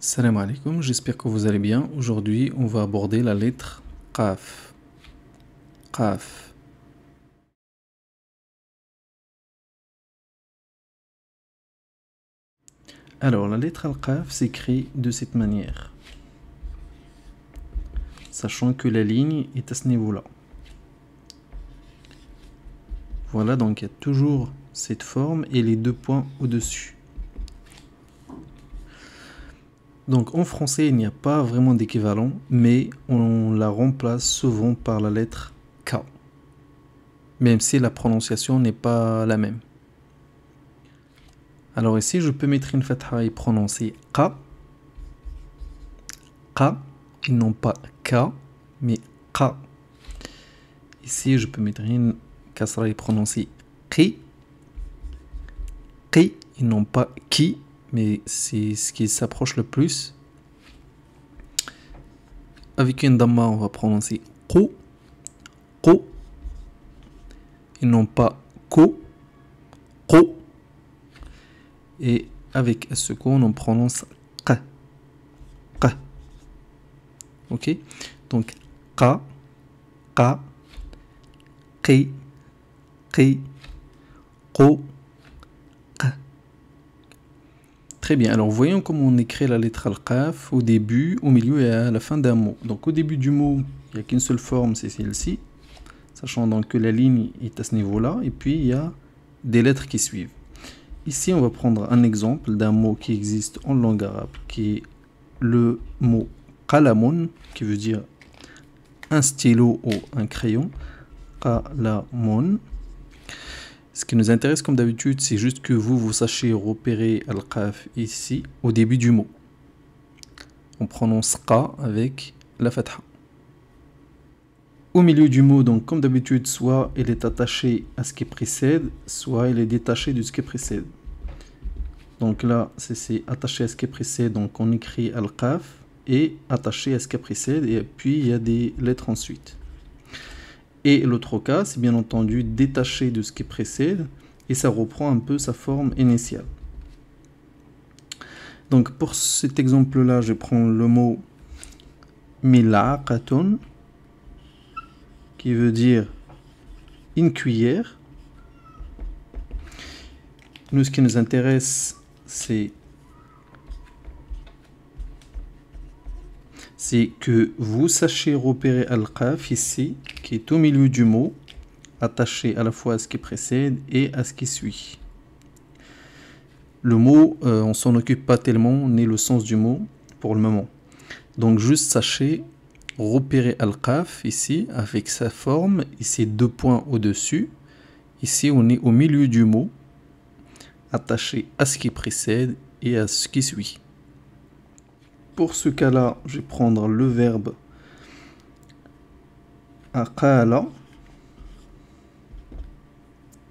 Salam alaikum, j'espère que vous allez bien. Aujourd'hui, on va aborder la lettre Qaf. Qaf. Alors, la lettre Al-Qaf s'écrit de cette manière, sachant que la ligne est à ce niveau-là. Voilà, donc il y a toujours cette forme et les deux points au-dessus. Donc en français, il n'y a pas vraiment d'équivalent, mais on la remplace souvent par la lettre K, même si la prononciation n'est pas la même. Alors ici, je peux mettre une fatha et prononcer Qa, Qa, et non pas K, mais Qa. Ici, je peux mettre une kasra et prononcer Qi, Qi, et non pas Ki, mais c'est ce qui s'approche le plus. Avec une damma, on va prononcer Qu, Qu, et non pas Ko, Qu. Et avec ce qu'on on prononce Q. Q. Ok? Donc, Q, Q, Qi, Qi, Qu, Q. Très bien. Alors, voyons comment on écrit la lettre Al-Qaf au début, au milieu et à la fin d'un mot. Donc, au début du mot, il n'y a qu'une seule forme, c'est celle-ci. Sachant donc que la ligne est à ce niveau-là. Et puis, il y a des lettres qui suivent. Ici, on va prendre un exemple d'un mot qui existe en langue arabe, qui est le mot qalamun, qui veut dire un stylo ou un crayon. Qalamun. Ce qui nous intéresse, comme d'habitude, c'est juste que vous sachiez repérer al-qaf ici, au début du mot. On prononce qa avec la fatha. Au milieu du mot, donc comme d'habitude, soit il est attaché à ce qui précède, soit il est détaché de ce qui précède. Donc là, c'est attaché à ce qui précède, donc on écrit al-qaf et attaché à ce qui précède, et puis il y a des lettres ensuite. Et l'autre cas, c'est bien entendu détaché de ce qui précède, et ça reprend un peu sa forme initiale. Donc pour cet exemple-là, je prends le mot milaqatun, qui veut dire une cuillère. Nous, ce qui nous intéresse, c'est que vous sachiez repérer al-qaf ici, qui est au milieu du mot, attaché à la fois à ce qui précède et à ce qui suit. Le mot, on s'en occupe pas tellement, ni le sens du mot pour le moment. Donc juste sachez repérer al-qaf ici avec sa forme et ses deux points au-dessus. Ici, on est au milieu du mot, attaché à ce qui précède et à ce qui suit. Pour ce cas-là, je vais prendre le verbe aqala,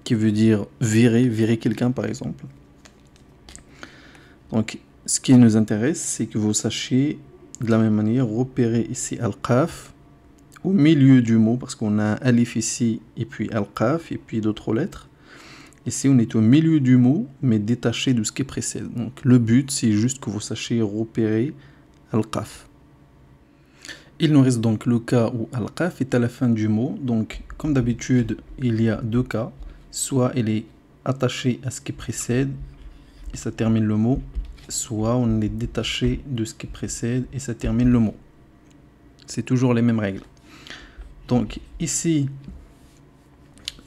qui veut dire virer quelqu'un par exemple. Donc, ce qui nous intéresse, c'est que vous sachiez de la même manière repérer ici al-qaf au milieu du mot, parce qu'on a un alif ici, et puis al-qaf, et puis d'autres lettres. Ici, on est au milieu du mot, mais détaché de ce qui précède. Donc, le but, c'est juste que vous sachiez repérer al-qaf. Il nous reste donc le cas où al-qaf est à la fin du mot. Donc, comme d'habitude, il y a deux cas. Soit il est attaché à ce qui précède, et ça termine le mot, soit on est détaché de ce qui précède et ça termine le mot. C'est toujours les mêmes règles. Donc ici,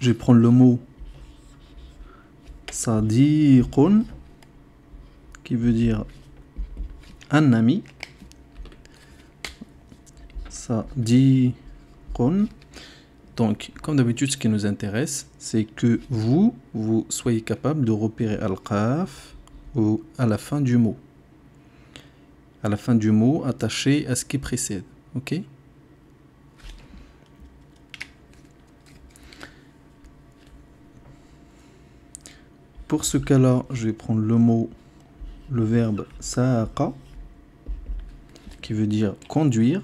je vais prendre le mot sadiqun, qui veut dire un ami. Sadiqun. Donc, comme d'habitude, ce qui nous intéresse, c'est que vous soyez capable de repérer al-qaf à la fin du mot. À la fin du mot, attaché à ce qui précède. Ok? Pour ce cas-là, je vais prendre le verbe saaqa, qui veut dire conduire.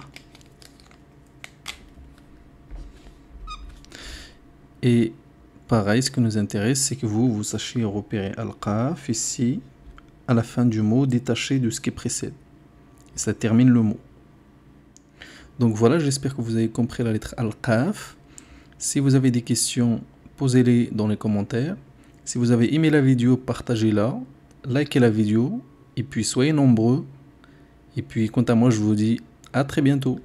Et pareil, ce qui nous intéresse, c'est que vous sachiez repérer al-qaf ici, à la fin du mot, détaché de ce qui précède. Et ça termine le mot. Donc voilà, j'espère que vous avez compris la lettre Al-Qaf. Si vous avez des questions, posez-les dans les commentaires. Si vous avez aimé la vidéo, partagez-la, likez la vidéo, et puis soyez nombreux. Et puis quant à moi, je vous dis à très bientôt.